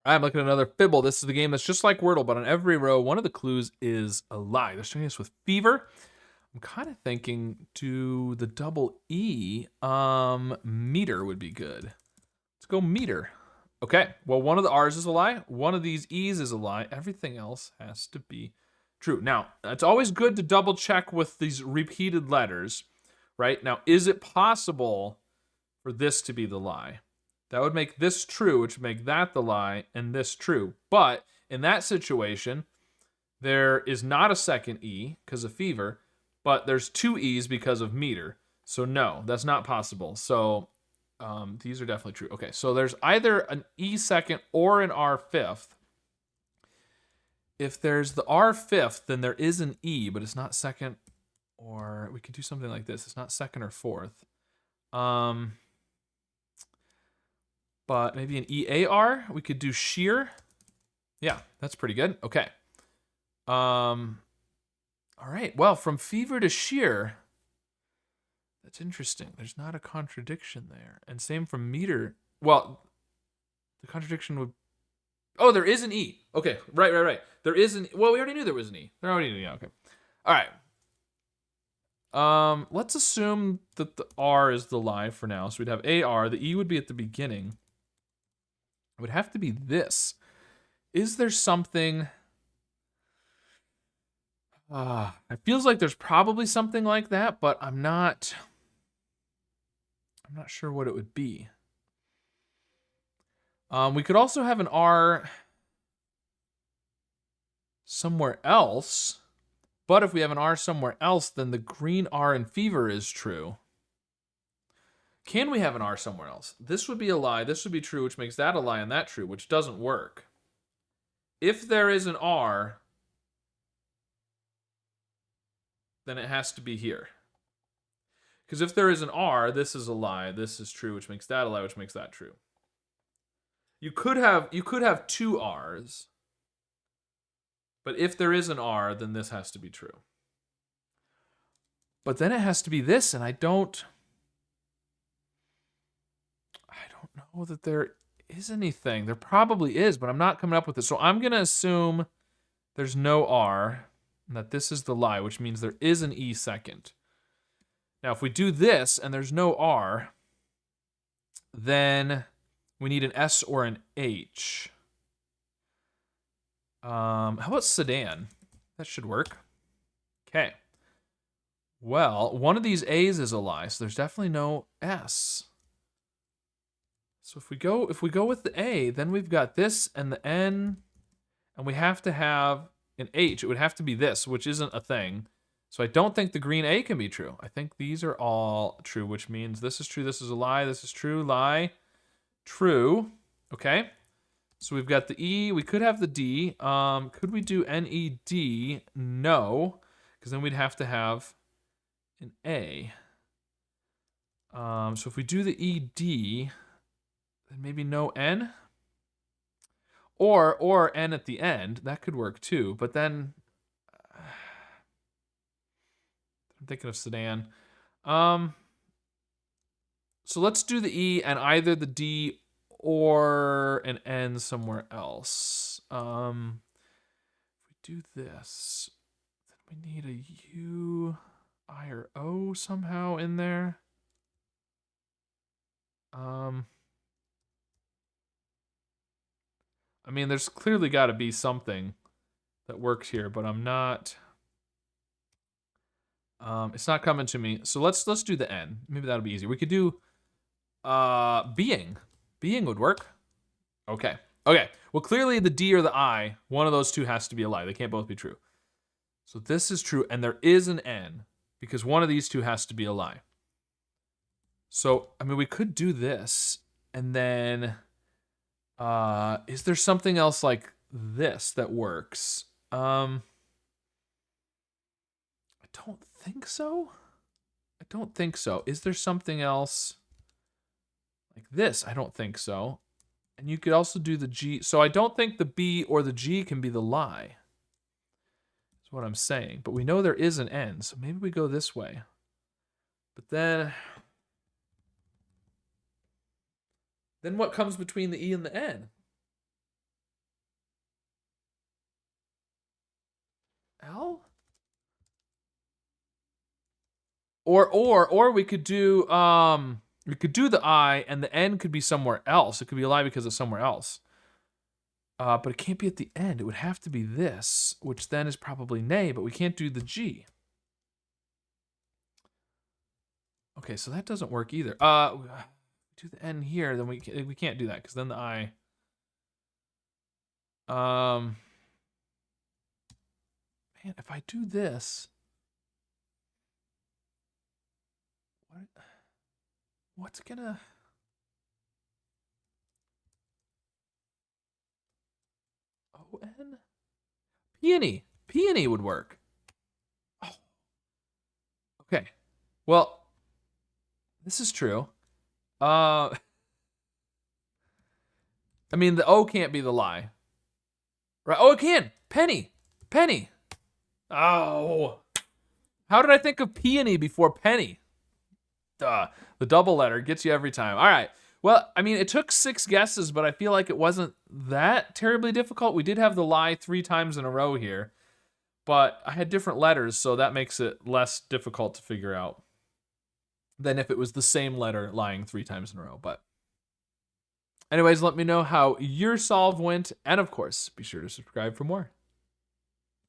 I'm looking at another Fibble. This is the game that's just like Wordle, but on every row, one of the clues is a lie. They're starting us with fever. I'm kind of thinking do the double E. Meter would be good. Let's go meter. Okay, well, one of the R's is a lie. One of these E's is a lie. Everything else has to be true. Now, it's always good to double check with these repeated letters, right? Now, is it possible for this to be the lie? That would make this true, which would make that the lie, and this true. But in that situation, there is not a second E because of fever, but there's two E's because of meter. So no, that's not possible. So these are definitely true. Okay, so there's either an E second or an R fifth. If there's the R fifth, then there is an E, but it's not second, or we could do something like this. It's not second or fourth. But maybe an EAR. We could do sheer. Yeah, that's pretty good. Okay. All right. Well, from fever to sheer. That's interesting. There's not a contradiction there. And same from meter. Well, the contradiction would. Oh, there is an E. Okay. Right. There is an. Well, we already knew there was an E. There already knew. Yeah. Okay. All right. Let's assume that the R is the lie for now. So we'd have AR. The E would be at the beginning. It would have to be this. Is there something? It feels like there's probably something like that, but I'm not sure what it would be. We could also have an R somewhere else, but if we have an R somewhere else, then the green R in fever is true. Can we have an R somewhere else? This would be a lie, this would be true, which makes that a lie and that true, which doesn't work. If there is an R, then it has to be here. Because if there is an R, this is a lie, this is true, which makes that a lie, which makes that true. You could have two R's, but if there is an R, then this has to be true. But then it has to be this, and I don't know that there is anything. There probably is, but I'm not coming up with it. So I'm going to assume there's no R, and that this is the lie, which means there is an E second. Now, if we do this and there's no R, then we need an S or an H. How about sedan? That should work. Okay. Well, one of these A's is a lie, so there's definitely no S. So if we go with the A, then we've got this and the N, and we have to have an H. It would have to be this, which isn't a thing. So I don't think the green A can be true. I think these are all true, which means this is true, this is a lie, this is true, lie, true. Okay. So we've got the E. We could have the D. Could we do NED? No, because then we'd have to have an A. So if we do the ED, then maybe no N? Or N at the end. That could work too. But then I'm thinking of sedan. So let's do the E and either the D or an N somewhere else. If we do this, then we need a U, I, or O somehow in there. I mean, there's clearly got to be something that works here, but I'm not. It's not coming to me. So let's do the N. Maybe that'll be easy. We could do being. Being would work. Okay. Okay. Well, clearly the D or the I, one of those two has to be a lie. They can't both be true. So this is true, and there is an N because one of these two has to be a lie. So, I mean, we could do this, and then is there something else like this that works? I don't think so. I don't think so. Is there something else like this? I don't think so. And you could also do the G. So I don't think the B or the G can be the lie. That's what I'm saying. But we know there is an N, so maybe we go this way. But then what comes between the E and the N? L? Or we could do the I and the N could be somewhere else. It could be a lie because it's somewhere else. But it can't be at the end. It would have to be this, which then is probably nay, but we can't do the G. Okay, so that doesn't work either. Do the N here, then we can't do that because then the I. Man, if I do this, what's gonna? O-N? Peony. Peony would work. Oh. Okay. Well, this is true. I mean, the O can't be the lie. Right? Oh, it can. Penny. Penny. Oh. How did I think of peony before penny? Duh. The double letter gets you every time. All right. Well, I mean, it took 6 guesses, but I feel like it wasn't that terribly difficult. We did have the lie 3 times in a row here, but I had different letters, so that makes it less difficult to figure out than if it was the same letter lying 3 times in a row. But anyways, let me know how your solve went, and of course, be sure to subscribe for more.